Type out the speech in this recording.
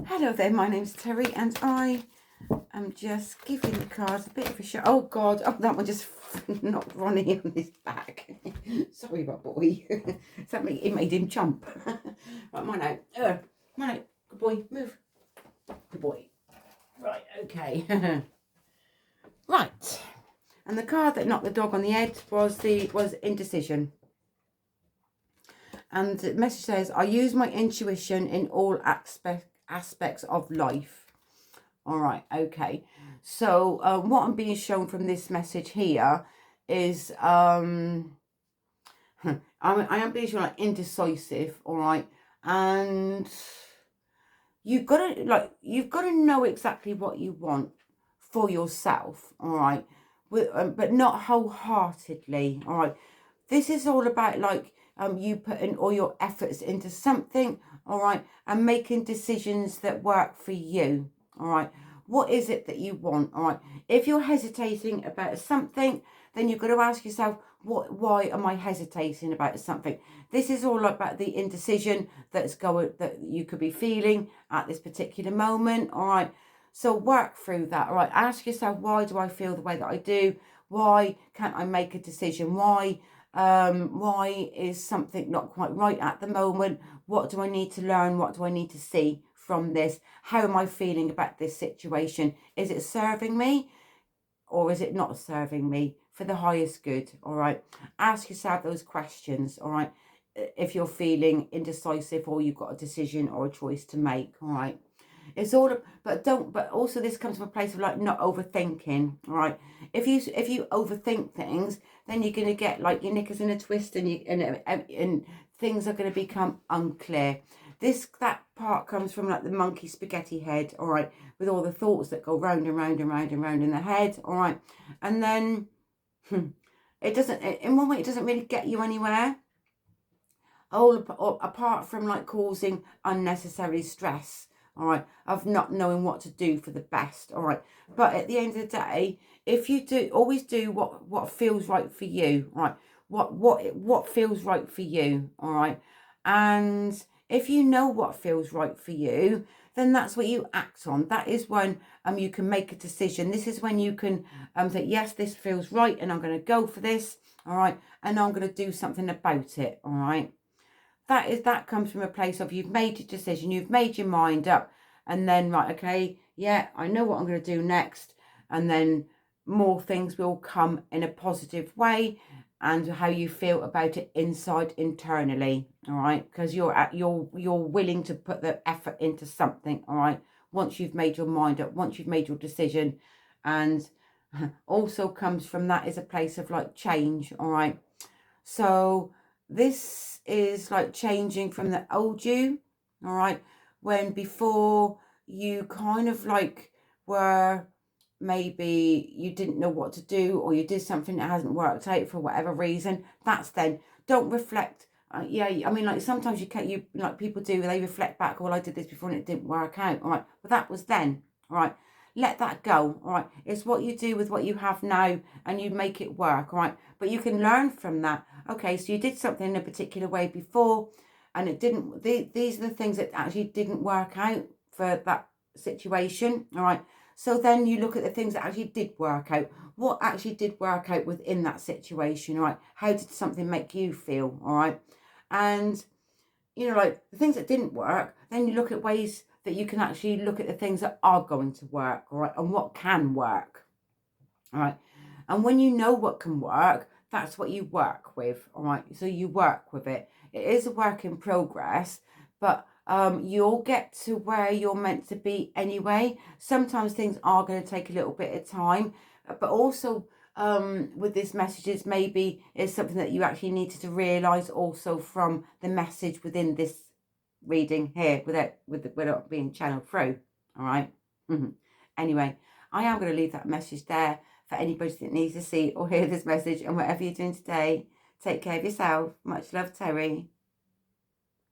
Hello there, my name's Terry and I am just giving the cards a bit of a show. Oh God, oh that one just knocked Ronnie on his back. Sorry, my boy. Something it made him jump. Right, mine out. Mine out. Good boy, move. Good boy. Right, okay. Right. And the card that knocked the dog on the head was Indecision. And the message says, I use my intuition in all aspects of life. All right, okay. So what I'm being shown from this message here is I am being shown like indecisive, all right, and you've got to know exactly what you want for yourself, all right, but not wholeheartedly, all right. This is all about like you putting all your efforts into something, all right, and making decisions that work for you, all right. What is it that you want, all right? If you're hesitating about something, then you've got to ask yourself, why am I hesitating about something? This is all about the indecision that you could be feeling at this particular moment, all right? So work through that, all right? Ask yourself, why do I feel the way that I do? Why can't I make a decision? Why is something not quite right at the moment? What do I need to learn? What do I need to see from this? How am I feeling about this situation? Is it serving me or is it not serving me for the highest good? All right. Ask yourself those questions. All right. If you're feeling indecisive or you've got a decision or a choice to make. All right. It's all, but also this comes from a place of like not overthinking, all right? If you overthink things, then you're going to get like your knickers in a twist and things are going to become unclear. That part comes from like the monkey spaghetti head, all right, with all the thoughts that go round and round and round and round in the head, all right? And then in one way, it doesn't really get you anywhere. Apart from like causing unnecessary stress, all right, of not knowing what to do for the best, all right. But at the end of the day, if you always do what feels right for you, all right, what feels right for you, all right. And if you know what feels right for you, then that's what you act on. That is when you can make a decision. This is when you can say, yes, this feels right and I'm going to go for this, all right, and I'm going to do something about it, all right. That comes from a place of you've made your decision, you've made your mind up, and then right, okay, yeah, I know what I'm going to do next, and then more things will come in a positive way, and how you feel about it internally, all right, because you're willing to put the effort into something, all right, once you've made your mind up, once you've made your decision. And also comes from that is a place of like change, all right. So this is like changing from the old you, all right, when before you kind of like were, maybe you didn't know what to do or you did something that hasn't worked out for whatever reason. That's then. Don't reflect. Yeah, I mean, like sometimes you like people do, they reflect back, well, I did this before and it didn't work out, all right, but that was then, all right. Let that go, all right. It's what you do with what you have now and you make it work, all right. But you can learn from that. Okay, so you did something in a particular way before and it didn't, these are the things that actually didn't work out for that situation, all right. So then you look at the things that actually did work out. What actually did work out within that situation, all right? How did something make you feel, all right? And, you know, like the things that didn't work, then you look at ways that you can actually look at the things that are going to work, all right? And what can work, all right? And when you know what can work, that's what you work with, all right? So you work with it. It is a work in progress, but you'll get to where you're meant to be anyway. Sometimes things are going to take a little bit of time, but also with this messages, maybe it's something that you actually needed to realize also from the message within this reading here without being channeled through, all right. Anyway, I am going to leave that message there for anybody that needs to see or hear this message. And whatever you're doing today, take care of yourself. Much love, Terry.